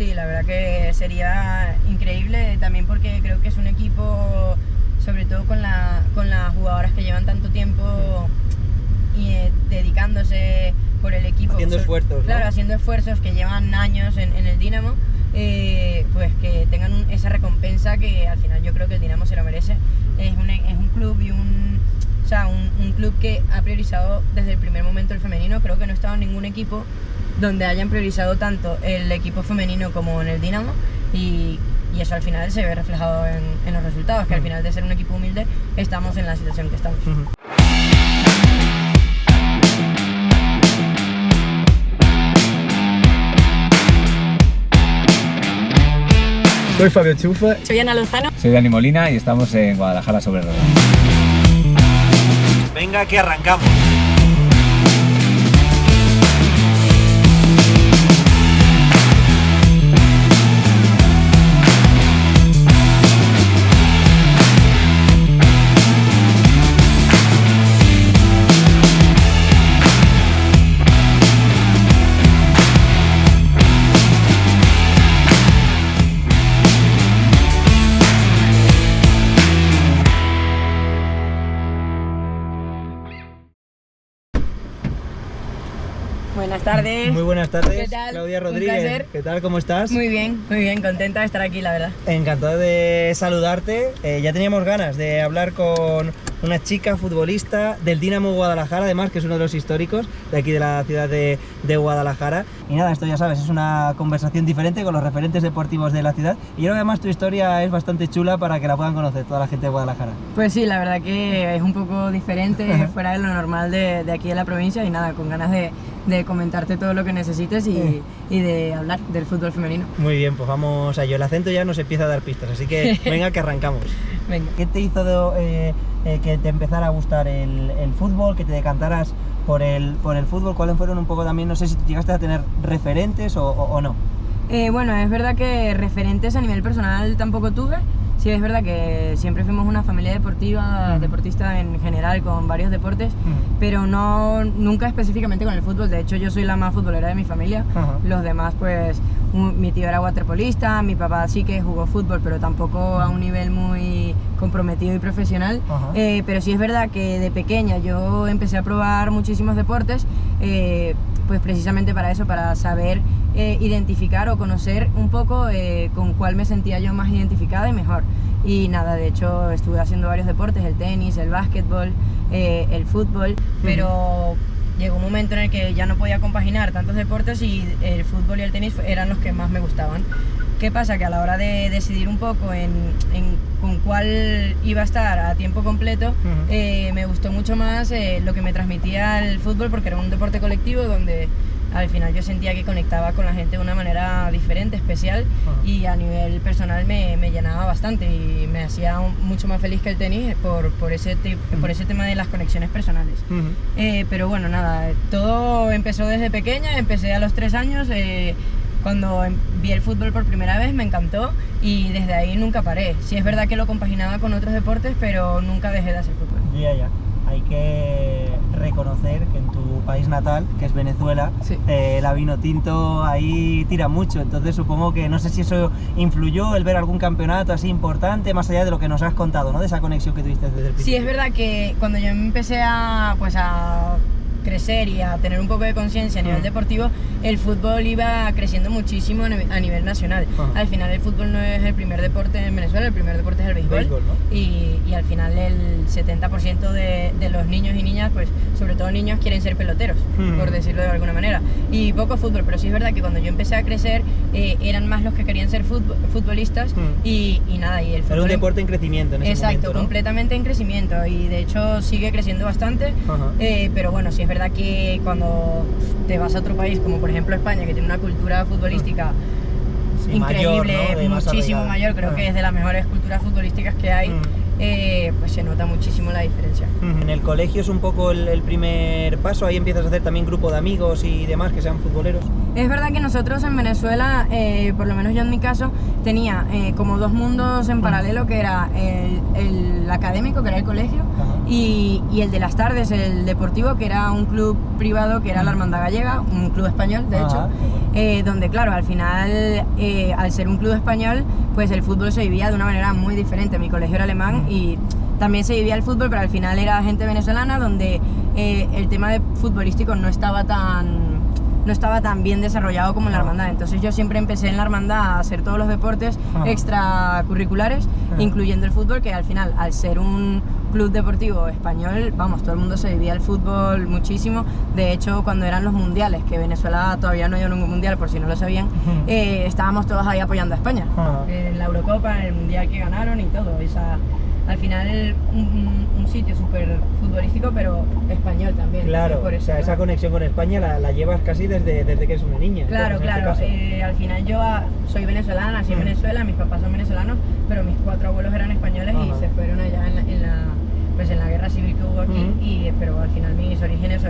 sí, la verdad que sería increíble también porque creo que es un equipo, sobre todo con las jugadoras que llevan tanto tiempo y dedicándose por el equipo. Haciendo esfuerzos, ¿no? Claro, haciendo esfuerzos que llevan años en el Dinamo, pues que tengan esa recompensa que al final yo creo que el Dinamo se lo merece. Es un club y un club que ha priorizado desde el primer momento el femenino. Creo que no he estado en ningún equipo donde hayan priorizado tanto el equipo femenino como en el Dinamo, y eso al final se ve reflejado en los resultados, que al final de ser un equipo humilde estamos en la situación que estamos. Soy Fabio Chufa. Soy Ana Lozano. Soy Dani Molina y estamos en Guadalajara sobre Ruedas. Venga, que arrancamos. Buenas tardes. Muy buenas tardes, ¿Qué tal? Claudia Un Rodríguez. placer. ¿Qué tal? ¿Cómo estás? Muy bien, contenta de estar aquí, la verdad. Encantado de saludarte. Ya teníamos ganas de hablar con una chica futbolista del Dinamo Guadalajara, además, que es uno de los históricos de aquí de la ciudad de Guadalajara. Y nada, esto ya sabes, es una conversación diferente con los referentes deportivos de la ciudad. Y yo creo que además tu historia es bastante chula para que la puedan conocer toda la gente de Guadalajara. Pues sí, la verdad que es un poco diferente fuera de lo normal de aquí de la provincia, y nada, con ganas de comentarte todo lo que necesites y de hablar del fútbol femenino. Muy bien, pues vamos a ello. El acento ya nos empieza a dar pistas, así que venga que arrancamos. Venga. ¿Qué te hizo que te empezara a gustar el fútbol, que te decantaras por el fútbol? ¿Cuáles fueron un poco también, no sé si llegaste a tener referentes o no? Bueno, es verdad que referentes a nivel personal tampoco tuve. Sí, es verdad que siempre fuimos una familia deportiva, deportista en general, con varios deportes, pero nunca específicamente con el fútbol. De hecho, yo soy la más futbolera de mi familia. Los demás, pues, mi tío era waterpolista, mi papá sí que jugó fútbol, pero tampoco a un nivel muy comprometido y profesional. Pero sí es verdad que de pequeña yo empecé a probar muchísimos deportes, pues precisamente para eso, para saber identificar o conocer un poco con cuál me sentía yo más identificada y mejor. Y nada, de hecho estuve haciendo varios deportes, el tenis, el básquetbol, el fútbol, pero llegó un momento en el que ya no podía compaginar tantos deportes y el fútbol y el tenis eran los que más me gustaban. ¿Qué pasa? Que a la hora de decidir un poco con cuál iba a estar a tiempo completo, me gustó mucho más lo que me transmitía el fútbol, porque era un deporte colectivo donde al final yo sentía que conectaba con la gente de una manera diferente, especial, y a nivel personal me llenaba bastante y me hacía mucho más feliz que el tenis por ese tema de las conexiones personales. Pero bueno, nada, todo empezó desde pequeña, empecé a los 3 años, cuando vi el fútbol por primera vez me encantó y desde ahí nunca paré. Sí es verdad que lo compaginaba con otros deportes, pero nunca dejé de hacer fútbol. Ya. Hay que reconocer que en tu país natal, que es Venezuela, sí, la vino tinto ahí tira mucho, entonces supongo que no sé si eso influyó el ver algún campeonato así importante, más allá de lo que nos has contado, ¿no? De esa conexión que tuviste desde el principio. Sí, es verdad que cuando yo empecé a crecer y a tener un poco de conciencia a nivel deportivo, el fútbol iba creciendo muchísimo a nivel nacional. Al final el fútbol no es el primer deporte en Venezuela, el primer deporte es el béisbol, ¿no? y al final el 70% de los niños y niñas, pues sobre todo niños, quieren ser peloteros, por decirlo de alguna manera, y poco fútbol. Pero sí es verdad que cuando yo empecé a crecer eran más los que querían ser futbolistas, y nada, y el fútbol... Era un deporte en crecimiento en ese momento, ¿no? Completamente en crecimiento, y de hecho sigue creciendo bastante, pero bueno, sí es verdad que cuando te vas a otro país, como por ejemplo España, que tiene una cultura futbolística increíble, mayor, ¿no? muchísimo mayor, creo que es de las mejores culturas futbolísticas que hay, pues se nota muchísimo la diferencia. En el colegio es un poco el primer paso, ahí empiezas a hacer también grupo de amigos y demás que sean futboleros. Es verdad que nosotros en Venezuela, por lo menos yo en mi caso, tenía como dos mundos en paralelo, que era el académico, que era el colegio, y el de las tardes, el deportivo, que era un club privado, que era la Hermandad Gallega, un club español, de hecho, donde claro, al final, al ser un club español, pues el fútbol se vivía de una manera muy diferente. Mi colegio era alemán y también se vivía el fútbol, pero al final era gente venezolana, donde el tema de futbolístico no estaba tan bien desarrollado como en la hermandad. Entonces yo siempre empecé en la hermandad a hacer todos los deportes extracurriculares, incluyendo el fútbol, que al final, al ser un club deportivo español, vamos, todo el mundo se vivía el fútbol muchísimo. De hecho, cuando eran los mundiales, que Venezuela todavía no dio ningún mundial, por si no lo sabían, estábamos todos ahí apoyando a España, en la Eurocopa, en el mundial que ganaron y todo. Al final un sitio súper futbolístico, pero español también. Claro, por eso, o sea, esa conexión con España la llevas casi desde que eres una niña. Claro, claro. Al final yo soy venezolana, nací en Venezuela, mis papás son venezolanos, pero mis 4 abuelos eran españoles y se fueron allá en la guerra civil que hubo aquí, pero al final mis orígenes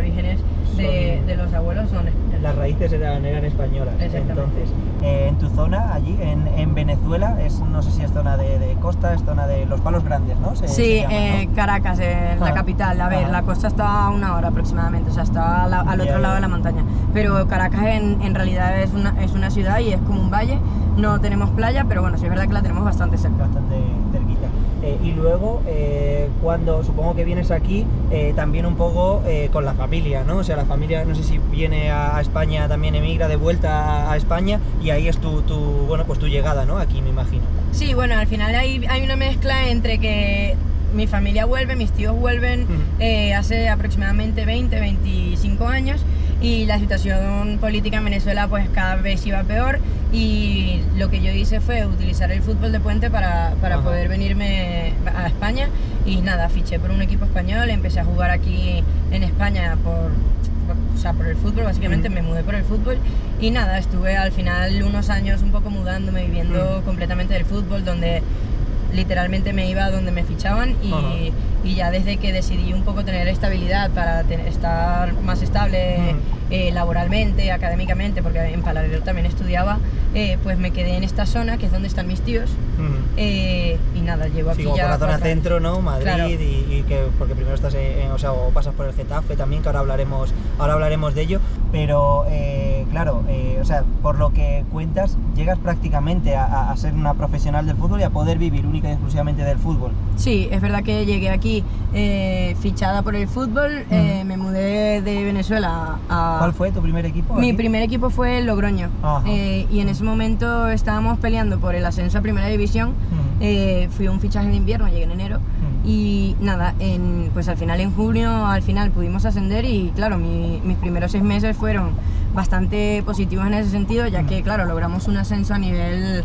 de los abuelos son españoles. Las raíces eran españolas. Entonces, en tu zona, allí en Venezuela, no sé si es zona de costa, es zona de los Palos Grandes, ¿no? Sí, se llama, ¿no? Caracas, la capital. A ver, la costa está a 1 hora aproximadamente, o sea, está al otro lado de la montaña. Pero Caracas en realidad es una ciudad y es como un valle. No tenemos playa, pero bueno, sí es verdad que la tenemos bastante cerca. Bastante cerquita. Y luego, cuando supongo que vienes aquí, también un poco con la familia, ¿no? O sea, la familia, no sé si viene a España, también emigra de vuelta a España, y ahí es tu llegada, ¿no? Aquí, me imagino. Sí, bueno, al final hay una mezcla entre que mi familia vuelve, mis tíos vuelven hace aproximadamente 25 años, y la situación política en Venezuela pues cada vez iba peor, y lo que yo hice fue utilizar el fútbol de puente para poder venirme a España, y nada, fiché por un equipo español, empecé a jugar aquí en España por el fútbol, básicamente me mudé por el fútbol, y nada, estuve al final unos años un poco mudándome, viviendo completamente del fútbol, donde literalmente me iba a donde me fichaban, y ya desde que decidí un poco tener estabilidad para estar más estable laboralmente, académicamente, porque en paralelo también estudiaba, pues me quedé en esta zona, que es donde están mis tíos, y nada, llevo aquí como ya por la zona 4 años. centro, ¿no? Madrid, Claro. y que porque primero estás o pasas por el Getafe también, que ahora hablaremos de ello, pero claro, o sea, por lo que cuentas, llegas prácticamente a ser una profesional del fútbol y a poder vivir única y exclusivamente del fútbol. Sí, es verdad que llegué aquí fichada por el fútbol, me mudé de Venezuela a... ¿Cuál fue tu primer equipo? Mi aquí? primer equipo fue el Logroño, y en ese momento estábamos peleando por el ascenso a Primera División. Fui a un fichaje de invierno, llegué en enero, y nada, pues al final en junio pudimos ascender, y claro, mis primeros 6 meses fueron bastante positivos en ese sentido, ya que claro, logramos un ascenso a nivel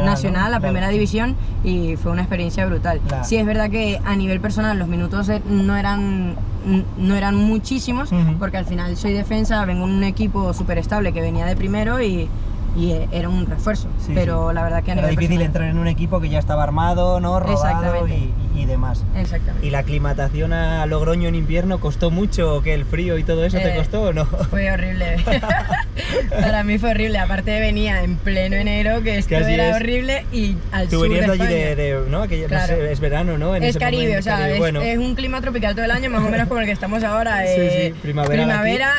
nacional, ¿no? a Primera División, y fue una experiencia brutal. Claro. Sí, es verdad que a nivel personal los minutos no eran muchísimos, porque al final soy defensa, vengo en un equipo súper estable que venía de primero, y era un refuerzo, pero la verdad que a era nivel difícil personal, entrar en un equipo que ya estaba armado, ¿no? Rodado y demás. Exactamente. ¿Y la aclimatación a Logroño en invierno costó mucho? ¿Que el frío y todo eso te costó o no? Fue horrible. Para mí fue horrible. Aparte venía en pleno enero, que esto era horrible, y al sur de Tú España. venías allí ¿no? Que Claro. no sé, es verano, ¿no? En Es ese Caribe, momento, o sea, Caribe. Bueno, es un clima tropical todo el año, más o menos como el que estamos ahora. Sí, primavera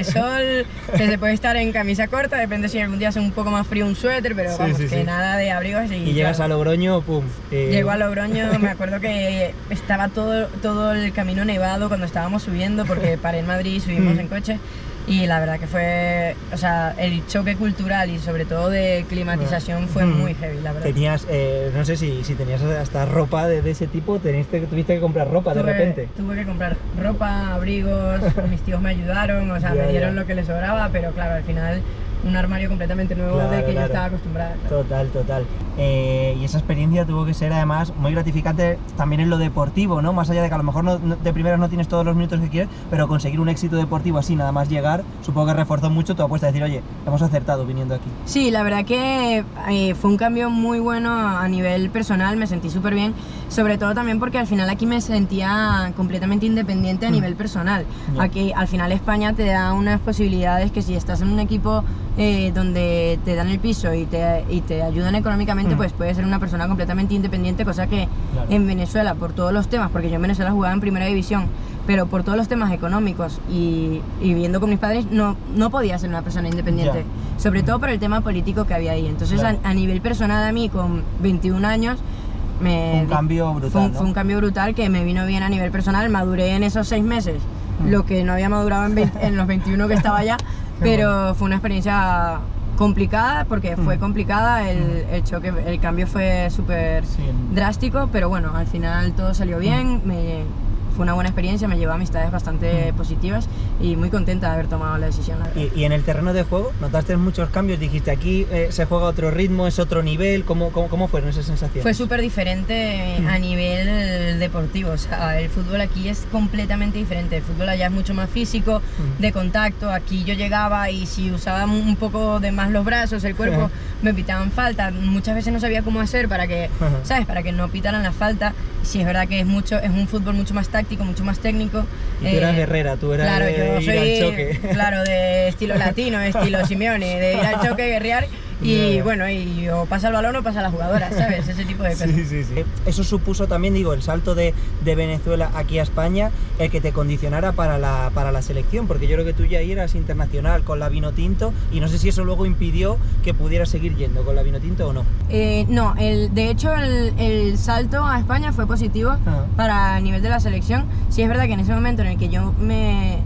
Sol, que se puede estar en camisa corta, depende si algún día hace un poco más frío, un suéter, pero vamos, que nada de abrigos. Y llegas a Logroño, pum. Llego a Logroño, me acuerdo que estaba todo el camino nevado cuando estábamos subiendo, porque paré en Madrid y subimos en coche, y la verdad que fue, o sea, el choque cultural y sobre todo de climatización fue muy heavy, la verdad. Tenías, no sé si tenías hasta ropa de ese tipo, tuviste que comprar ropa de repente. Tuve que comprar ropa, abrigos, mis tíos me ayudaron, o sea, me dieron lo que les sobraba, pero claro, al final un armario completamente nuevo Claro, del que yo claro. estaba acostumbrada. Claro. Total. Y esa experiencia tuvo que ser además muy gratificante también en lo deportivo, ¿no? Más allá de que a lo mejor de primeras no tienes todos los minutos que quieres, pero conseguir un éxito deportivo así, nada más llegar, supongo que reforzó mucho tu apuesta, decir, oye, hemos acertado viniendo aquí. Sí, la verdad que fue un cambio muy bueno a nivel personal, me sentí súper bien, sobre todo también porque al final aquí me sentía completamente independiente a nivel personal. Ya. Aquí al final España te da unas posibilidades que si estás en un equipo donde te dan el piso y te ayudan económicamente, pues puedes ser una persona completamente independiente, cosa que Claro. en Venezuela, por todos los temas, porque yo en Venezuela jugaba en primera división, pero por todos los temas económicos y viviendo con mis padres, no podía ser una persona independiente, sobre todo por el tema político que había ahí. Entonces, Claro. a nivel personal, a mí, con 21 años, Fue un cambio brutal, fue un cambio brutal que me vino bien a nivel personal. Maduré en esos 6 meses, lo que no había madurado en los 21 que estaba allá, pero fue una experiencia complicada, porque fue complicada, el choque, el cambio fue súper Sí. drástico, pero bueno, al final todo salió bien, fue una buena experiencia, me llevó a amistades bastante positivas y muy contenta de haber tomado la decisión, la verdad. Y en el terreno de juego, ¿notaste muchos cambios? Dijiste, aquí se juega a otro ritmo, es otro nivel, ¿cómo fueron esas sensaciones? Fue súper diferente a nivel deportivo, o sea, el fútbol aquí es completamente diferente, el fútbol allá es mucho más físico, de contacto, aquí yo llegaba y si usaba un poco de más los brazos, el cuerpo, me pitaban falta, muchas veces no sabía cómo hacer para que, ¿sabes? Para que no pitaran la falta. Sí, es verdad que es un fútbol mucho más táctico, mucho más técnico. Y tú eras guerrera, tú eras claro, de yo ir soy, al choque. Claro, de estilo latino, estilo Simeone, de ir al choque, guerrear y bueno, y o pasa el balón o pasa la jugadora, ¿sabes? Ese tipo de cosas. Sí. Eso supuso también, digo, el salto de Venezuela aquí a España, el que te condicionara para la selección, porque yo creo que tú ya eras internacional con la Vinotinto y no sé si eso luego impidió que pudieras seguir yendo con la Vinotinto o no. No, de hecho el salto a España fue positivo para el nivel de la selección. Sí es verdad que en ese momento en el que yo me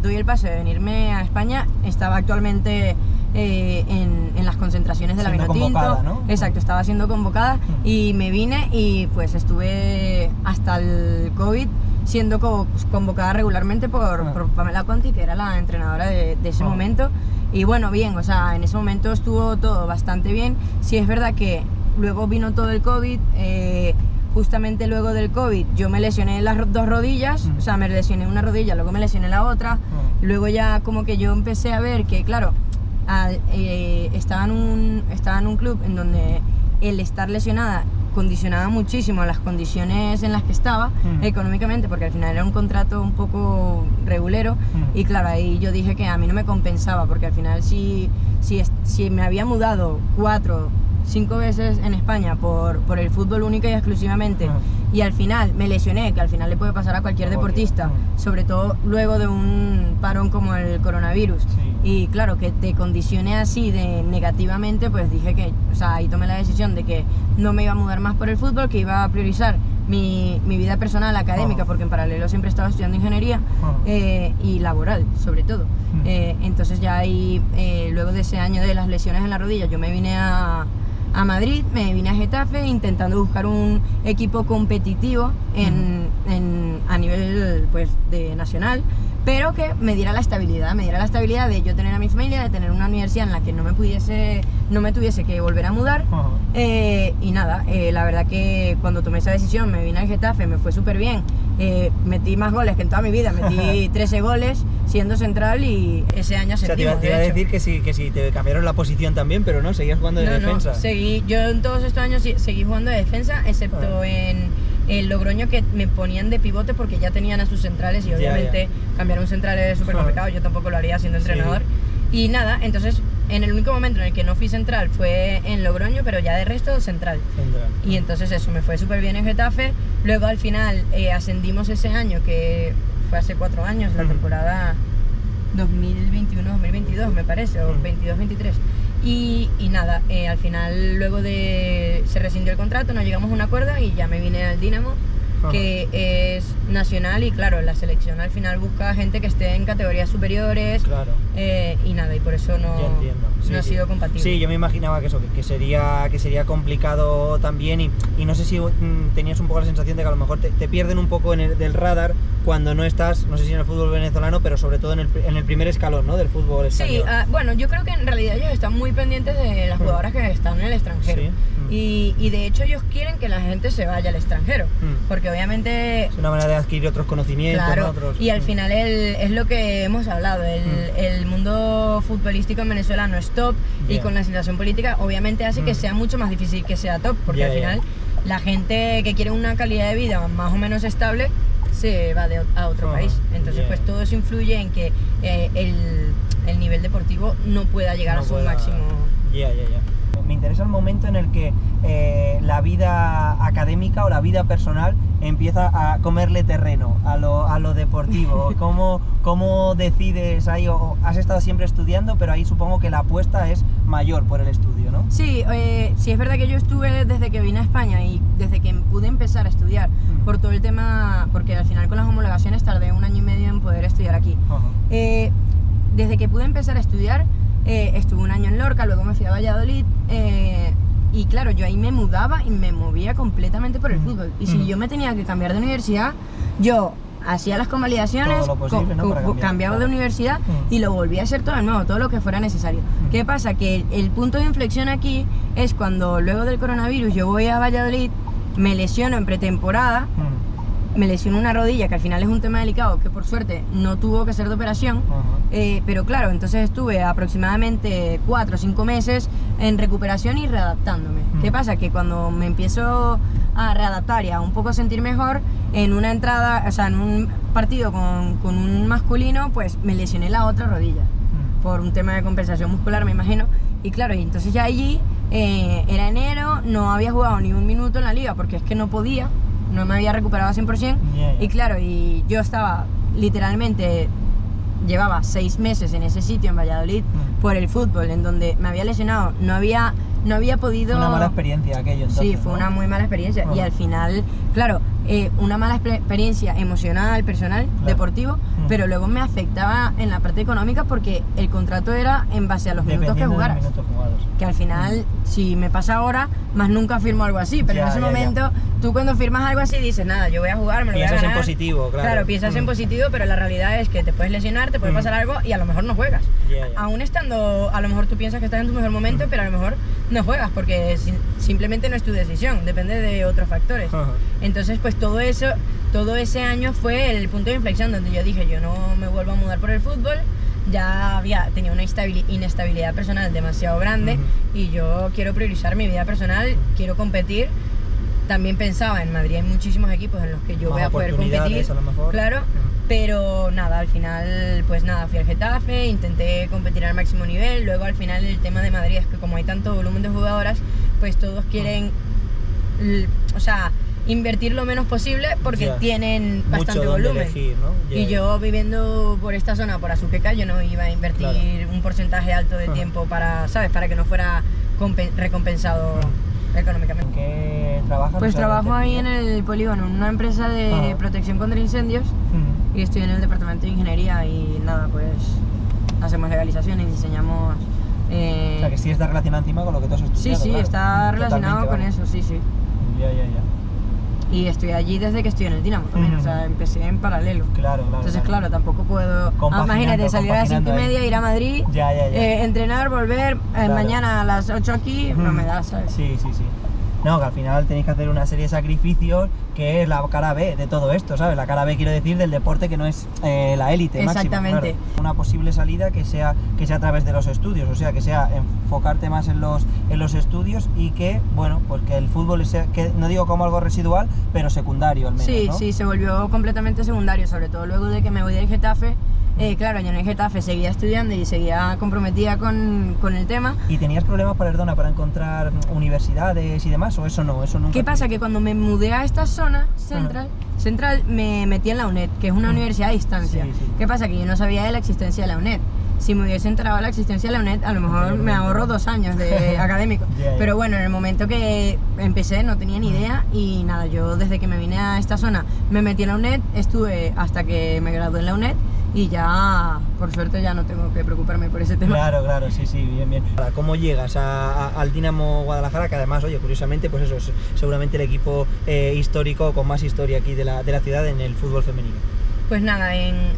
doy el paso de venirme a España, estaba actualmente en las concentraciones de la Siendo Vinotinto. convocada, ¿no? Exacto, estaba siendo convocada y me vine y pues estuve hasta el COVID siendo convocada regularmente por Pamela Conti, que era la entrenadora de ese momento. Y bueno, bien, o sea, en ese momento estuvo todo bastante bien. Sí es verdad que luego vino todo el COVID, justamente luego del COVID yo me lesioné las dos rodillas, o sea, me lesioné una rodilla, luego me lesioné la otra, luego ya como que yo empecé a ver que, claro, estaba en un club en donde el estar lesionada condicionaba muchísimo las condiciones en las que estaba económicamente, porque al final era un contrato un poco regulero y claro, ahí yo dije que a mí no me compensaba, porque al final si me había mudado 4 5 veces en España por el fútbol única y exclusivamente y al final me lesioné, que al final le puede pasar a cualquier deportista, sobre todo luego de un parón como el coronavirus, y claro, que te condicione así de negativamente, pues dije que, o sea, ahí tomé la decisión de que no me iba a mudar más por el fútbol, que iba a priorizar mi vida personal académica, porque en paralelo siempre estaba estudiando ingeniería y laboral, sobre todo. Entonces ya ahí, luego de ese año de las lesiones en la rodilla, yo me vine a Madrid, me vine a Getafe intentando buscar un equipo competitivo a nivel pues de nacional, pero que me diera la estabilidad de yo tener a mi familia, de tener una universidad en la que no me tuviese que volver a mudar. Y nada, la verdad que cuando tomé esa decisión me vine al Getafe, me fue súper bien, metí más goles que en toda mi vida, metí 13 goles siendo central y ese año ascendimos. O sea, te iba a decir que sí te cambiaron la posición también, pero no, seguías jugando de defensa. Yo en todos estos años seguí jugando de defensa, excepto en el Logroño, que me ponían de pivote porque ya tenían a sus centrales y obviamente cambiar un central es súper complicado, yo tampoco lo haría siendo entrenador. Y nada, entonces en el único momento en el que no fui central fue en Logroño, pero ya de resto central. Y entonces eso, me fue súper bien en Getafe. Luego al final ascendimos ese año, que fue hace 4 años, la temporada 2021-2022 me parece, o 22-23. Y nada, al final luego se rescindió el contrato, no llegamos a un acuerdo y ya me vine al Dinamo que es nacional y claro, la selección al final busca gente que esté en categorías superiores. Claro. Y nada, y por eso no, Ya entiendo. Sí, no ha sí. sido compatible. Sí, yo me imaginaba que eso, que sería complicado también y no sé si tenías un poco la sensación de que a lo mejor te pierden un poco del radar cuando no estás, no sé si en el fútbol venezolano, pero sobre todo en el primer escalón, ¿no? Del fútbol español. Sí, bueno, yo creo que en realidad ellos están muy pendientes de las jugadoras que están en el extranjero. Sí. Y de hecho ellos quieren que la gente se vaya al extranjero, porque obviamente... Es una manera de adquirir otros conocimientos, Claro, ¿no? y al final es lo que hemos hablado, el mundo futbolístico en Venezuela no es top y con la situación política obviamente hace que sea mucho más difícil que sea top, porque al final la gente que quiere una calidad de vida más o menos estable se va a otro país, entonces pues todo eso influye en que el nivel deportivo no pueda llegar a su máximo. Me interesa el momento en el que la vida académica o la vida personal empieza a comerle terreno a lo deportivo. ¿Cómo decides ahí? O has estado siempre estudiando, pero ahí supongo que la apuesta es mayor por el estudio, ¿no? Sí, sí es verdad que yo estuve desde que vine a España y desde que pude empezar a estudiar por todo el tema, porque al final con las homologaciones tardé 1 año y medio en poder estudiar aquí. Desde que pude empezar a estudiar, estuve 1 año en Lorca, luego me fui a Valladolid y claro, yo ahí me mudaba y me movía completamente por el fútbol. Y si yo me tenía que cambiar de universidad, yo hacía las convalidaciones, todo lo posible, ¿no? cambiaba de universidad y lo volvía a hacer todo de nuevo, todo lo que fuera necesario. ¿Qué pasa? Que el punto de inflexión aquí es cuando luego del coronavirus yo voy a Valladolid, me lesiono en pretemporada, me lesiono una rodilla, que al final es un tema delicado, que por suerte no tuvo que ser de operación, pero claro, entonces estuve aproximadamente 4 o 5 meses en recuperación y readaptándome. ¿Qué pasa? Que cuando me empiezo a readaptar y a un poco sentir mejor, en una entrada, o sea, en un partido con un masculino, pues me lesioné la otra rodilla, por un tema de compensación muscular, me imagino, y claro, y entonces ya allí, era enero, no había jugado ni 1 minuto en la liga, porque es que no podía, no me había recuperado al 100%, y claro, y yo estaba literalmente, llevaba 6 meses en ese sitio en Valladolid por el fútbol, en donde me había lesionado, no había podido... Fue una mala experiencia aquello, entonces, sí, fue una muy mala experiencia, y al final, claro, una mala experiencia emocional, personal, deportivo, pero luego me afectaba en la parte económica porque el contrato era en base a los minutos que jugaras. Que al final, si me pasa ahora, más nunca firmo algo así, pero en ese momento, tú cuando firmas algo así dices, nada, yo voy a jugar, me lo voy a ganar. Piensas en positivo, claro. Claro, piensas en positivo, pero la realidad es que te puedes lesionar, te puede pasar algo y a lo mejor no juegas. Aún estando, a lo mejor tú piensas que estás en tu mejor momento, pero a lo mejor no juegas porque simplemente no es tu decisión, depende de otros factores. Entonces, pues todo ese año fue el punto de inflexión donde yo dije, yo no me vuelvo a mudar por el fútbol, ya tenía una inestabilidad personal demasiado grande y yo quiero priorizar mi vida personal, quiero competir. También pensaba, en Madrid hay muchísimos equipos en los que yo voy a poder competir, a lo mejor. claro, pero nada, al final, pues nada, fui al Getafe, intenté competir al máximo nivel, luego al final el tema de Madrid es que como hay tanto volumen de jugadoras, pues todos quieren, o sea, invertir lo menos posible porque tienen bastante volumen. Elegir, ¿no? Y yo viviendo por esta zona, por Azuqueca, yo no iba a invertir un porcentaje alto de tiempo para, ¿sabes? Para que no fuera recompensado económicamente. ¿Qué trabajas? Pues trabajo ahí en el polígono, en una empresa de protección contra incendios y estoy en el departamento de ingeniería y nada, pues hacemos legalizaciones, diseñamos... o sea, que sí está relacionado encima con lo que tú has estudiado. Sí, claro. está relacionado con eso, sí. Ya. Y estoy allí desde que estoy en el Dinamo también, o sea, empecé en paralelo. Claro. Entonces, claro, tampoco puedo... imagínate, salir a las 5:30, ir a Madrid, entrenar, volver, mañana a las 8 aquí, no me da, ¿sabes? Sí. No, que al final tenéis que hacer una serie de sacrificios que es la cara B de todo esto, ¿sabes? La cara B, quiero decir, del deporte que no es la élite máxima. Exactamente. Claro. Una posible salida que sea a través de los estudios, o sea, que sea enfocarte más en los estudios y que, bueno, pues que el fútbol sea, que no digo como algo residual, pero secundario al menos, ¿no? Sí, se volvió completamente secundario, sobre todo luego de que me voy del Getafe. Claro, yo en el Getafe seguía estudiando y seguía comprometida con el tema. ¿Y tenías problemas, para encontrar universidades y demás, o eso no? Eso nunca. ¿Qué pasa? Que cuando me mudé a esta zona central me metí en la UNED, que es una universidad a distancia. Sí. ¿Qué pasa? Que yo no sabía de la existencia de la UNED. si me hubiese enterado de la existencia de la UNED, a lo mejor me ahorro 2 años de académico. Pero bueno, en el momento que empecé no tenía ni idea y nada, yo desde que me vine a esta zona me metí en la UNED, estuve hasta que me gradué en la UNED y ya, por suerte, ya no tengo que preocuparme por ese tema. Claro, sí, bien. ¿Cómo llegas al Dinamo Guadalajara? Que además, oye, curiosamente, pues eso es seguramente el equipo histórico con más historia aquí de la ciudad en el fútbol femenino. Pues nada,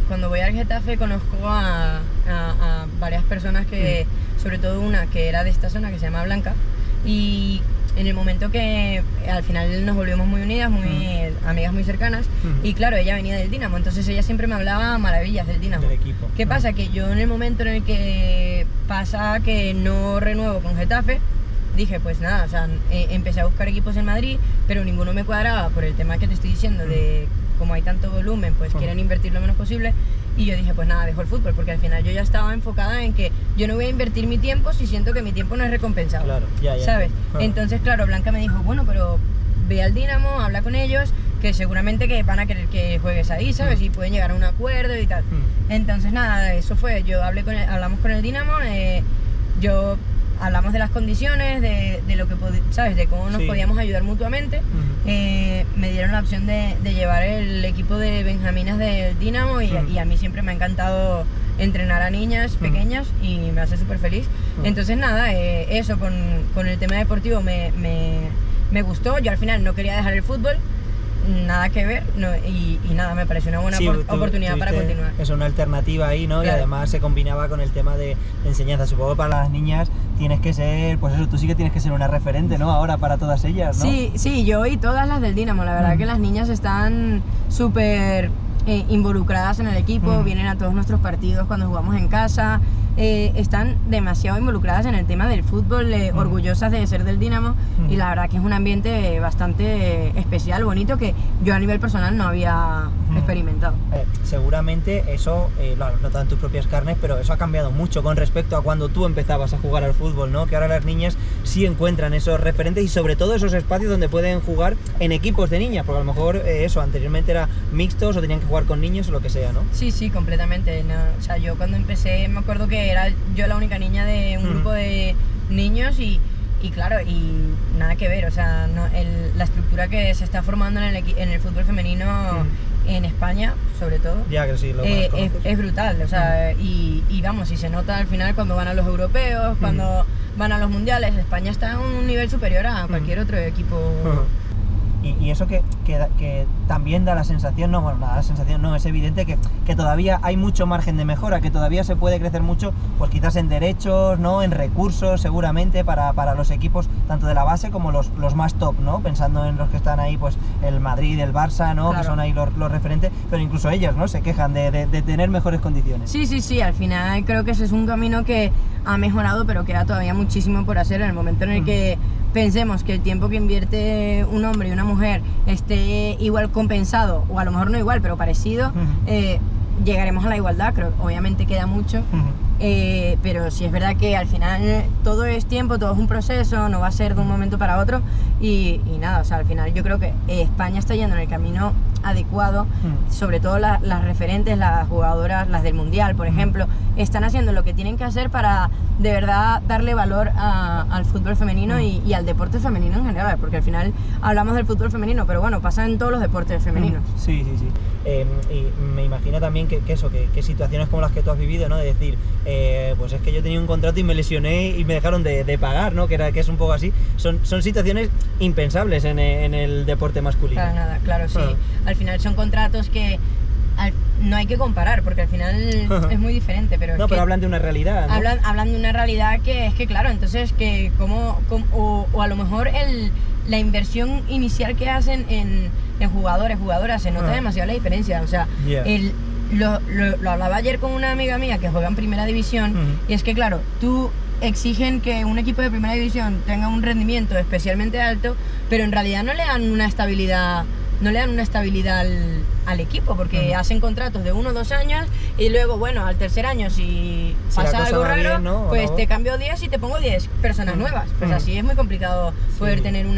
cuando voy al Getafe conozco a varias personas que, sobre todo una que era de esta zona, que se llama Blanca, y en el momento que al final nos volvimos muy unidas, muy amigas muy cercanas, y claro, ella venía del Dinamo, entonces ella siempre me hablaba maravillas del Dinamo. Del equipo. ¿Qué pasa? Que yo en el momento en el que pasa que no renuevo con Getafe, dije pues nada, o sea, empecé a buscar equipos en Madrid, pero ninguno me cuadraba por el tema que te estoy diciendo de como hay tanto volumen, pues quieren invertir lo menos posible, y yo dije pues nada, dejo el fútbol, porque al final yo ya estaba enfocada en que yo no voy a invertir mi tiempo si siento que mi tiempo no es recompensado. Claro, ya. ¿Sabes? Entonces, claro, Blanca me dijo, bueno, pero ve al Dinamo, habla con ellos, que seguramente que van a querer que juegues ahí, ¿sabes? Y pueden llegar a un acuerdo y tal. Entonces, nada, eso fue, hablamos con el Dinamo, hablamos de las condiciones, de lo que, ¿sabes? De cómo nos podíamos ayudar mutuamente. Me dieron la opción de llevar el equipo de benjaminas del Dinamo y a mí siempre me ha encantado entrenar a niñas pequeñas y me hace súper feliz. Entonces nada, eso con el tema deportivo me gustó. Yo al final no quería dejar el fútbol, nada que ver, y nada, me pareció una buena oportunidad para continuar. Es una alternativa ahí, ¿no? Claro. Y además se combinaba con el tema de enseñanza. Supongo que para las niñas tienes que ser, pues eso, tú sí que tienes que ser una referente, ¿no? Ahora para todas ellas, ¿no? Sí, yo y todas las del Dinamo, la verdad que las niñas están súper involucradas en el equipo, vienen a todos nuestros partidos cuando jugamos en casa, están demasiado involucradas en el tema del fútbol, orgullosas de ser del Dinamo, y la verdad que es un ambiente bastante especial, bonito, que yo a nivel personal no había experimentado. Seguramente eso lo has notado en tus propias carnes, pero eso ha cambiado mucho con respecto a cuando tú empezabas a jugar al fútbol, ¿no? Que ahora las niñas sí encuentran esos referentes y sobre todo esos espacios donde pueden jugar en equipos de niñas, porque a lo mejor eso anteriormente era mixtos o tenían que jugar con niños o lo que sea, ¿no? Sí, completamente. No, o sea, yo cuando empecé me acuerdo que era yo la única niña de un grupo de niños y claro, y nada que ver, o sea, la estructura que se está formando en el fútbol femenino en España, sobre todo, ya que sí, es brutal, o sea, y vamos, y se nota al final cuando van a los europeos, cuando van a los mundiales, España está a un nivel superior a cualquier otro equipo. Y eso que también da la sensación, es evidente que todavía hay mucho margen de mejora, que todavía se puede crecer mucho, pues quizás en derechos, ¿no? En recursos, seguramente, para los equipos, tanto de la base como los más top, ¿no? Pensando en los que están ahí, pues el Madrid, el Barça, ¿no? Claro. Que son ahí los referentes, pero incluso ellos, ¿no? Se quejan de tener mejores condiciones. Sí, al final creo que ese es un camino que ha mejorado, pero queda todavía muchísimo por hacer en el momento en el que pensemos que el tiempo que invierte un hombre y una mujer esté igual compensado, o a lo mejor no igual, pero parecido, llegaremos a la igualdad. Creo obviamente queda mucho, pero sí es verdad que al final todo es tiempo, todo es un proceso, no va a ser de un momento para otro, y nada, o sea, al final yo creo que España está yendo en el camino adecuado, sobre todo las referentes, las jugadoras, las del Mundial, por ejemplo, están haciendo lo que tienen que hacer para de verdad darle valor al fútbol femenino y al deporte femenino en general, porque al final hablamos del fútbol femenino, pero bueno, pasa en todos los deportes femeninos. Sí. Y me imagino también que situaciones como las que tú has vivido, ¿no? De decir, pues es que yo tenía un contrato y me lesioné y me dejaron de pagar, ¿no? Que es un poco así. Son situaciones impensables en el deporte masculino. Para nada, claro, sí. Al final son contratos que no hay que comparar, porque al final es muy diferente, pero pero hablan de una realidad, ¿no? Hablan de una realidad que es que, claro, entonces que o a lo mejor la inversión inicial que hacen en jugadoras, se nota demasiado la diferencia, o sea, lo hablaba ayer con una amiga mía que juega en primera división, y es que, claro, tú exigen que un equipo de primera división tenga un rendimiento especialmente alto, pero en realidad no le dan una estabilidad al equipo, porque hacen contratos de 1 o 2 años y luego, bueno, al tercer año si pasa algo raro, bien, ¿no? Pues te cambio 10 y te pongo 10 personas nuevas. Pues así es muy complicado poder tener un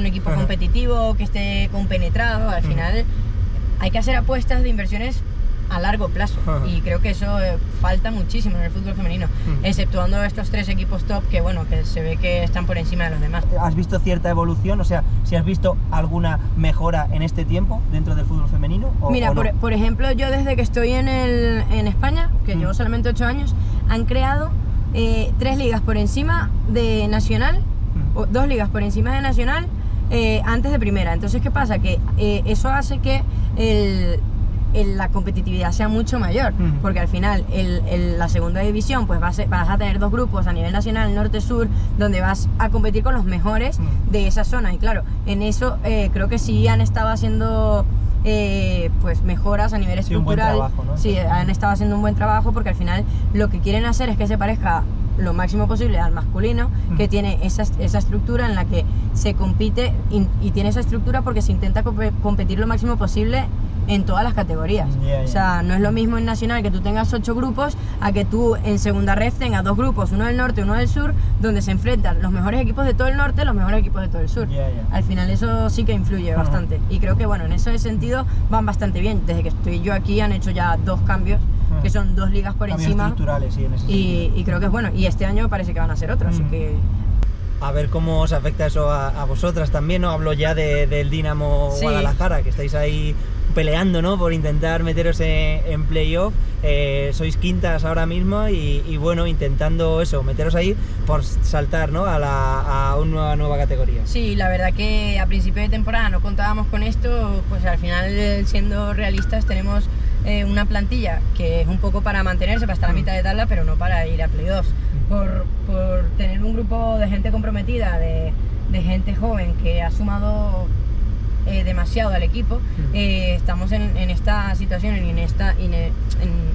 equipo competitivo, que esté compenetrado. Al final hay que hacer apuestas de inversiones a largo plazo. Y creo que eso falta muchísimo en el fútbol femenino, exceptuando estos 3 equipos top que bueno, que se ve que están por encima de los demás. ¿Has visto cierta evolución? O sea, si has visto alguna mejora en este tiempo dentro del fútbol femenino Mira, o no? por ejemplo, yo desde que estoy en España, que llevo solamente 8 años, han creado 3 ligas por encima de Nacional, o 2 ligas por encima de Nacional antes de Primera. Entonces, ¿qué pasa? Que eso hace que la competitividad sea mucho mayor, porque al final la segunda división pues vas a tener 2 grupos a nivel nacional, norte-sur, donde vas a competir con los mejores de esa zona. Y claro, en eso creo que sí han estado haciendo pues mejoras a nivel estructural. Un buen trabajo, ¿no? Sí, han estado haciendo un buen trabajo, porque al final lo que quieren hacer es que se parezca lo máximo posible al masculino, que tiene esa estructura en la que se compite y tiene esa estructura porque se intenta competir lo máximo posible en todas las categorías. O sea, no es lo mismo en Nacional que tú tengas 8 grupos a que tú en segunda ref tengas 2 grupos, uno del norte y uno del sur, donde se enfrentan los mejores equipos de todo el norte y los mejores equipos de todo el sur. Al final eso sí que influye bastante, y creo que bueno, en ese sentido van bastante bien. Desde que estoy yo aquí han hecho ya 2 cambios, que son 2 ligas por encima, estructurales, sí, en ese sentido. y creo que es bueno, y este año parece que van a ser otros, así que... A ver cómo os afecta eso a vosotras también, ¿no? Hablo ya del Dinamo Guadalajara, que estáis ahí peleando, ¿no? Por intentar meteros en playoff. Sois quintas ahora mismo y bueno, intentando eso, meteros ahí por saltar, ¿no? a una nueva categoría. Sí, la verdad que a principio de temporada no contábamos con esto, pues al final, siendo realistas, tenemos una plantilla que es un poco para mantenerse, para estar a mitad de tabla, pero no para ir a playoffs. Por tener un grupo de gente comprometida, de gente joven que ha sumado demasiado al equipo, estamos en esta situación,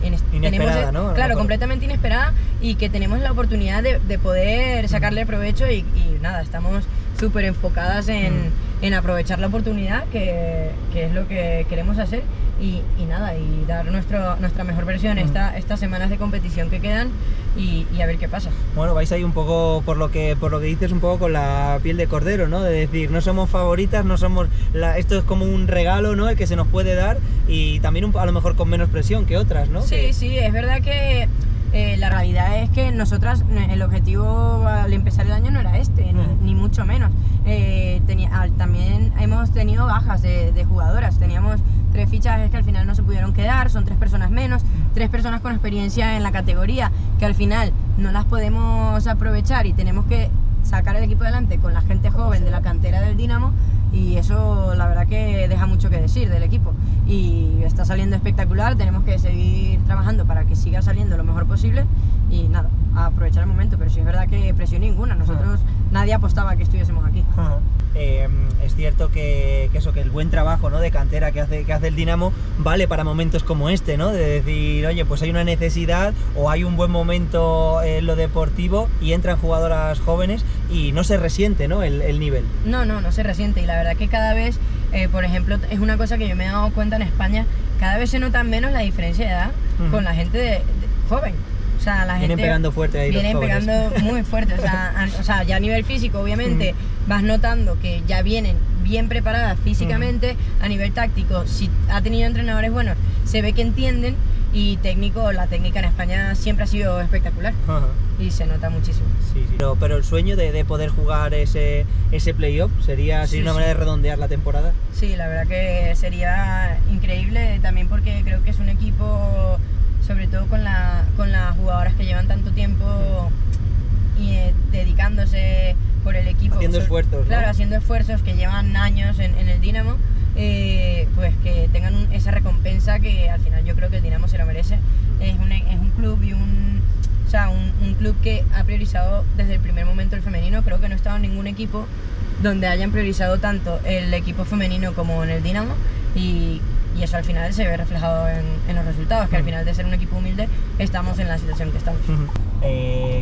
inesperada, ¿no? Claro, completamente inesperada, y que tenemos la oportunidad de poder sacarle provecho y nada, estamos súper enfocadas en aprovechar la oportunidad, que es lo que queremos hacer, y nada, y dar nuestra mejor versión estas semanas de competición que quedan, y a ver qué pasa. Bueno, vais ahí un poco, por lo que dices, un poco con la piel de cordero, ¿no? De decir, no somos favoritas, no somos esto es como un regalo, ¿no? El que se nos puede dar, y también a lo mejor con menos presión que otras, ¿no? Sí, sí, es verdad que la realidad es que nosotras, el objetivo al empezar el año no era este, ni mucho menos. También hemos tenido bajas de jugadoras, teníamos 3 fichajes que al final no se pudieron quedar, son 3 personas menos, 3 personas con experiencia en la categoría que al final no las podemos aprovechar, y tenemos que sacar el equipo adelante con la gente joven de la cantera del Dinamo, y eso la verdad que deja mucho que decir del equipo, y está saliendo espectacular. Tenemos que seguir trabajando para que siga saliendo lo mejor posible, y nada, a aprovechar el momento, pero sí es verdad que presión ninguna, nosotros nadie apostaba que estuviésemos aquí. Es cierto que el buen trabajo, ¿no? de cantera que hace el Dinamo vale para momentos como este, ¿no? De decir, oye, pues hay una necesidad o hay un buen momento en lo deportivo y entran jugadoras jóvenes y no se resiente, ¿no? el nivel. No se resiente, y la verdad que cada vez, por ejemplo, es una cosa que yo me he dado cuenta en España, cada vez se nota menos la diferencia de edad con la gente de joven. O sea, la gente vienen pegando fuerte ahí, vienen pegando muy fuerte, o sea, ya a nivel físico obviamente vas notando que ya vienen bien preparadas físicamente, a nivel táctico, si ha tenido entrenadores buenos, se ve que entienden, y la técnica en España siempre ha sido espectacular, y se nota muchísimo. Sí. Pero el sueño de poder jugar ese playoff sería una manera de redondear la temporada. Sí, la verdad que sería increíble, también porque creo que es un equipo, sobre todo con las jugadoras que llevan tanto tiempo y dedicándose por el equipo. Haciendo esfuerzos, ¿no? Claro, haciendo esfuerzos, que llevan años en el Dinamo, pues que tengan esa recompensa, que al final yo creo que el Dinamo se lo merece. Es un club y un club que ha priorizado desde el primer momento el femenino. Creo que no he estado en ningún equipo donde hayan priorizado tanto el equipo femenino como en el Dinamo, y eso al final se ve reflejado en los resultados, que al final de ser un equipo humilde estamos en la situación que estamos.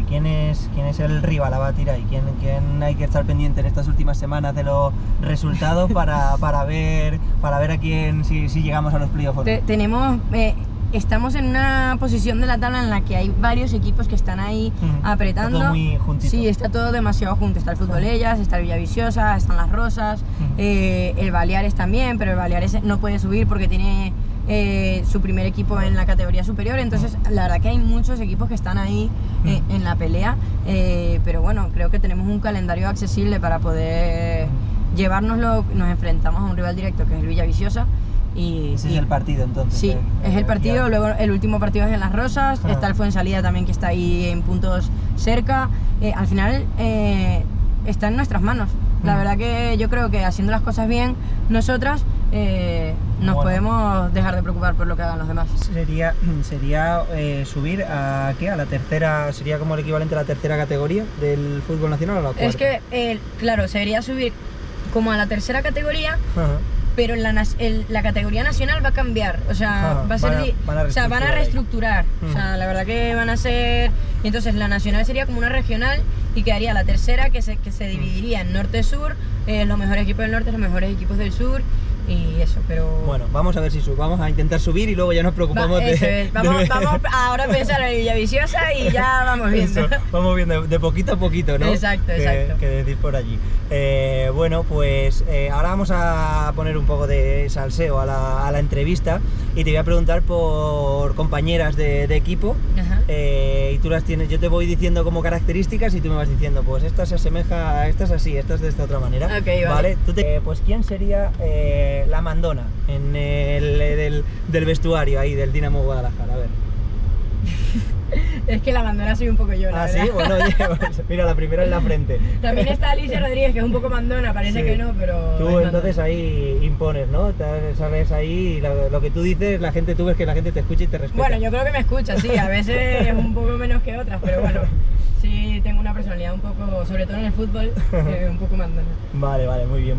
¿Quién es el rival a batir ahí? ¿Quién hay que estar pendiente en estas últimas semanas de los resultados para ver a quién, si llegamos a los playoffs? Estamos en una posición de la tabla en la que hay varios equipos que están ahí apretando. Está todo muy juntito. Sí, está todo demasiado junto. Está el Futbolellas, está el Villaviciosa, están las Rosas, el Baleares también, pero el Baleares no puede subir porque tiene su primer equipo en la categoría superior, entonces la verdad que hay muchos equipos que están ahí en la pelea, pero bueno, creo que tenemos un calendario accesible para poder llevárnoslo. Nos enfrentamos a un rival directo que es el Villaviciosa. Ese es el partido entonces. Sí, es el partido, luego el último partido es en Las Rosas, está el Fuensalida también que está ahí en puntos cerca. Al final está en nuestras manos. La verdad que yo creo que haciendo las cosas bien, nosotras nos podemos dejar de preocupar por lo que hagan los demás. Sería subir a ¿qué? A la tercera, sería como el equivalente a la tercera categoría del fútbol nacional o la cuarta. Es que, claro, sería subir como a la tercera categoría. Pero la categoría nacional va a cambiar, o sea, va a ser, van a reestructurar, o sea, la verdad que van a ser, y entonces la nacional sería como una regional y quedaría la tercera que se dividiría en norte-sur, los mejores equipos del norte, los mejores equipos del sur y eso, pero... Bueno, vamos a ver si vamos a intentar subir y luego ya nos preocupamos vamos ahora a pensar en Villaviciosa y ya vamos viendo. Eso, vamos viendo de poquito a poquito, ¿no? Exacto. Que decís por allí. Bueno, pues ahora vamos a poner un poco de salseo a la entrevista y te voy a preguntar por compañeras de equipo. Y tú las tienes, yo te voy diciendo como características y tú me vas diciendo, pues esta se asemeja a estas así, estas de esta otra manera. Okay, vale. Pues ¿quién sería la mandona en del vestuario ahí del Dinamo Guadalajara? A ver. Es que la mandona soy un poco yo, la verdad. Sí, bueno, oye, pues, mira, la primera en la frente. También está Alicia Rodríguez, que es un poco mandona, parece que no, pero... Tú entonces ahí impones, ¿no? Sabes ahí, lo que tú dices, tú ves que la gente te escucha y te respeta. Bueno, yo creo que me escucha, sí, a veces un poco menos que otras, pero bueno, sí tengo una personalidad un poco, sobre todo en el fútbol, un poco mandona. Vale, muy bien.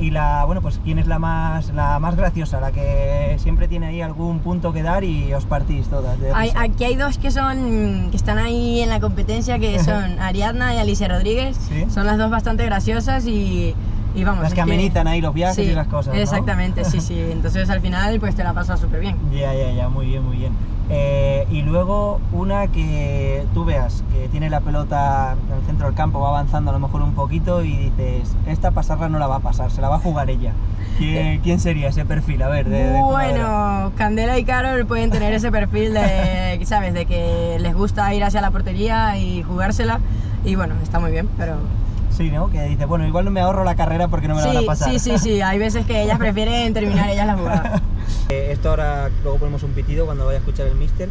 Y bueno, pues ¿quién es la más graciosa, la que siempre tiene ahí algún punto que dar y os partís todas? Aquí hay dos que están ahí en la competencia, que son Ariadna y Alicia Rodríguez. ¿Sí? Son las dos bastante graciosas y vamos... Las que amenizan ahí los viajes y las cosas, ¿no? Exactamente, sí. Entonces al final pues te la pasas súper bien. Ya, muy bien. Y luego una que tú veas que tiene la pelota en el centro del campo, va avanzando a lo mejor un poquito y dices, esta pasarla no la va a pasar, se la va a jugar ella. ¿Quién sería ese perfil? A ver, bueno, Candela y Carol pueden tener ese perfil de, ¿sabes? De que les gusta ir hacia la portería y jugársela, y bueno, está muy bien, pero... Sí, ¿no? Que dices, bueno, igual no me ahorro la carrera porque no me la van a pasar. Sí, hay veces que ellas prefieren terminar ellas la jugada. Esto ahora, luego ponemos un pitido cuando vaya a escuchar el míster.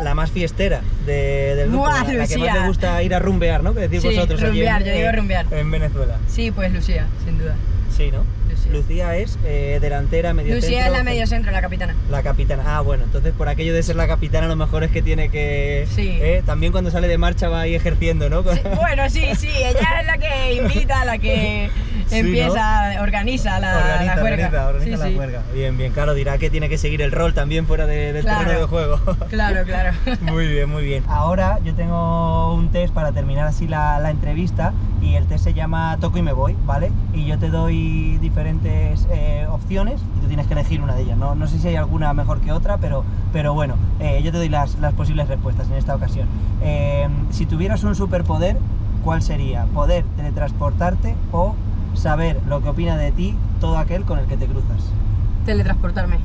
La más fiestera del grupo, la que más le gusta ir a rumbear, ¿no? Que decís vosotros rumbear, yo digo rumbear. En Venezuela. Sí, pues Lucía, sin duda. Sí, ¿no? Lucía es delantera, mediocentro. Lucía es la mediocentro, la capitana. La capitana, bueno, entonces por aquello de ser la capitana, a lo mejor es que tiene que... Sí. También cuando sale de marcha va ahí ejerciendo, ¿no? Sí, bueno, sí, ella es la que invita, la que empieza, ¿no? Organiza la juerga. Organiza la juerga. Bien, claro, dirá que tiene que seguir el rol también fuera del terreno de juego. Claro. Muy bien. Ahora yo tengo un test para terminar así la entrevista y el test se llama Toco y me voy, ¿vale? Y yo te doy diferentes opciones y tú tienes que elegir una de ellas, ¿no? No sé si hay alguna mejor que otra, pero bueno, yo te doy las posibles respuestas en esta ocasión. Si tuvieras un superpoder, ¿cuál sería? ¿Poder teletransportarte o saber lo que opina de ti todo aquel con el que te cruzas? Teletransportarme.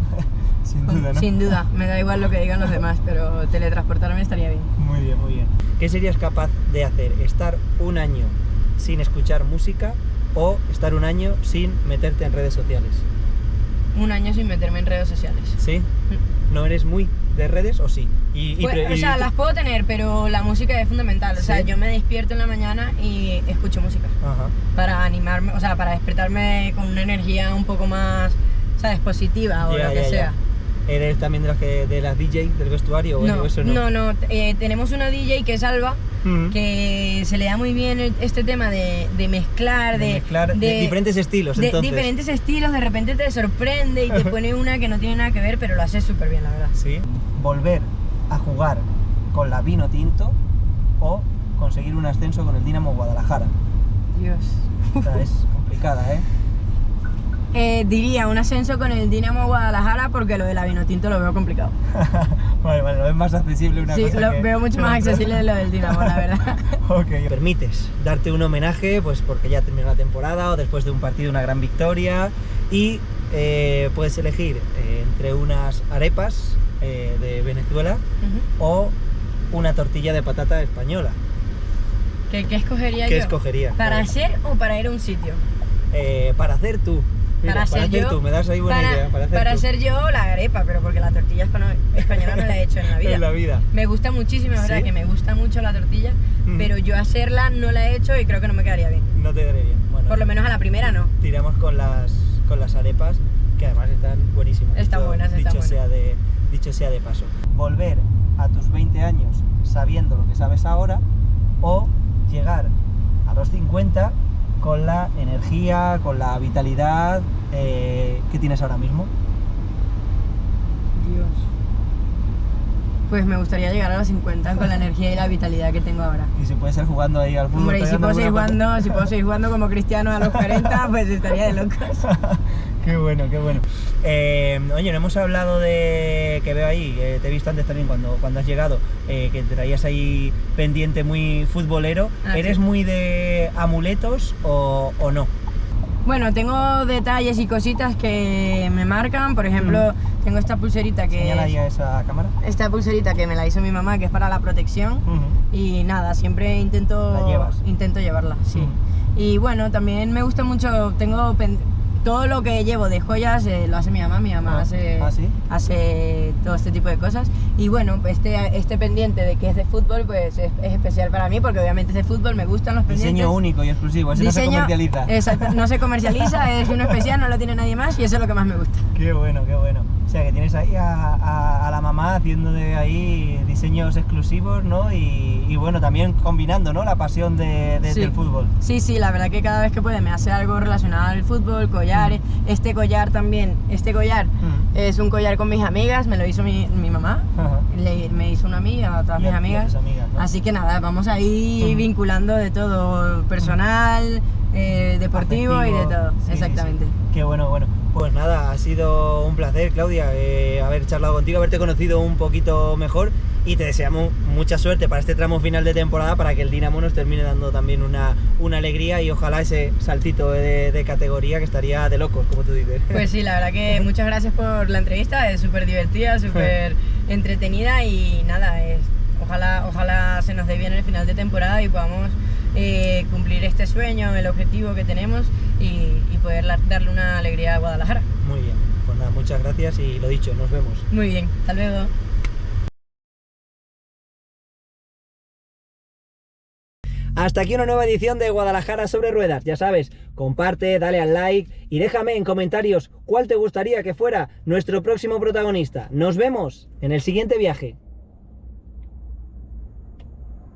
Sin duda, ¿no? Sin duda, me da igual lo que digan los demás, pero teletransportarme estaría bien. Muy bien. ¿Qué serías capaz de hacer? ¿Estar un año sin escuchar música o estar un año sin meterte en redes sociales? Un año sin meterme en redes sociales. ¿Sí? ¿No eres muy de redes o sí? Las puedo tener, pero la música es fundamental. O sea, yo me despierto en la mañana y escucho música. Para animarme, o sea, para despertarme con una energía un poco más, ¿sabes? Positiva o lo que sea. ¿Eres también de las DJ del vestuario? No, eso no. Tenemos una DJ que es Alba, que se le da muy bien este tema de mezclar, de diferentes estilos. Diferentes estilos, de repente te sorprende y te pone una que no tiene nada que ver, pero lo hace súper bien, la verdad. Sí. Volver a jugar con la Vinotinto o conseguir un ascenso con el Dinamo Guadalajara. Dios. Esta es complicada, ¿eh? Diría un ascenso con el Dinamo Guadalajara porque lo de la Vinotinto lo veo complicado. Vale, lo ves más accesible una cosa. Sí, lo veo mucho más accesible de lo del Dinamo, la verdad. Ok. ¿Permites darte un homenaje pues porque ya terminó la temporada o después de un partido una gran victoria y puedes elegir entre unas arepas de Venezuela o una tortilla de patata española. ¿Qué escogería yo? ¿Qué escogerías? ¿Para hacer o para ir a un sitio? Para hacer tú. Mira, Para hacer yo, tú, me das ahí buena idea. Para hacer yo la arepa, pero porque la tortilla española no la he hecho en la vida. En la vida. Me gusta muchísimo, es verdad ¿Sí? que me gusta mucho la tortilla, pero yo hacerla no la he hecho y creo que no me quedaría bien. No te daría bien. Bueno, Por lo menos a la primera no. tiramos con las arepas, que además están buenísimas. Están buenas, están dicho buenas. Dicho sea de paso. Volver a tus 20 años sabiendo lo que sabes ahora, o llegar a los 50 con la energía, con la vitalidad que tienes ahora mismo. Dios. Pues me gustaría llegar a los 50 con la energía y la vitalidad que tengo ahora. Y si puedes ser jugando ahí al fútbol. Hombre, y si puedo pegando seguir jugando como Cristiano a los 40, pues estaría de locos. Qué bueno, qué bueno. Oye, no hemos hablado de, que veo ahí, te he visto antes también cuando has llegado, que te traías ahí pendiente muy futbolero. ¿Eres sí. muy de amuletos o no? Bueno, tengo detalles y cositas que me marcan, por ejemplo, tengo esta pulserita que... Señala ahí a esa cámara. Esta pulserita que me la hizo mi mamá, que es para la protección, y nada, siempre ¿La llevas? intento llevarla, sí. Y bueno, también me gusta mucho, todo lo que llevo de joyas lo hace mi mamá ¿Sí? hace todo este tipo de cosas. Y bueno, este pendiente de que es de fútbol, pues es especial para mí, porque obviamente es de fútbol, me gustan los pendientes. Diseño único y exclusivo, ese no se comercializa. Exacto, no se comercializa, es uno especial, no lo tiene nadie más y eso es lo que más me gusta. Qué bueno, qué bueno. O sea, que tienes ahí a la mamá haciendo de ahí diseños exclusivos, ¿no? Y bueno, también combinando, ¿no? La pasión del fútbol. Sí, la verdad que cada vez que puede me hace algo relacionado al fútbol, collares. Este collar es un collar con mis amigas, me lo hizo mi mamá. Me hizo una amiga, a todas mis amigas. ¿No? Así que nada, vamos ahí vinculando de todo, personal, deportivo afectivo, y de todo, sí, exactamente. Sí. Qué bueno. Pues nada, ha sido un placer, Claudia, haber charlado contigo, haberte conocido un poquito mejor, y te deseamos mucha suerte para este tramo final de temporada, para que el Dinamo nos termine dando también una alegría, y ojalá ese saltito de categoría, que estaría de locos, como tú dices. Pues sí, la verdad que muchas gracias por la entrevista, es súper divertida, súper entretenida, y nada, ojalá se nos dé bien el final de temporada y podamos cumplir este sueño, el objetivo que tenemos, y poder darle una alegría a Guadalajara. Muy bien, pues nada, muchas gracias y lo dicho, nos vemos. Muy bien, hasta luego. Hasta aquí una nueva edición de Guadalajara sobre ruedas. Ya sabes, comparte, dale al like y déjame en comentarios cuál te gustaría que fuera nuestro próximo protagonista. Nos vemos en el siguiente viaje.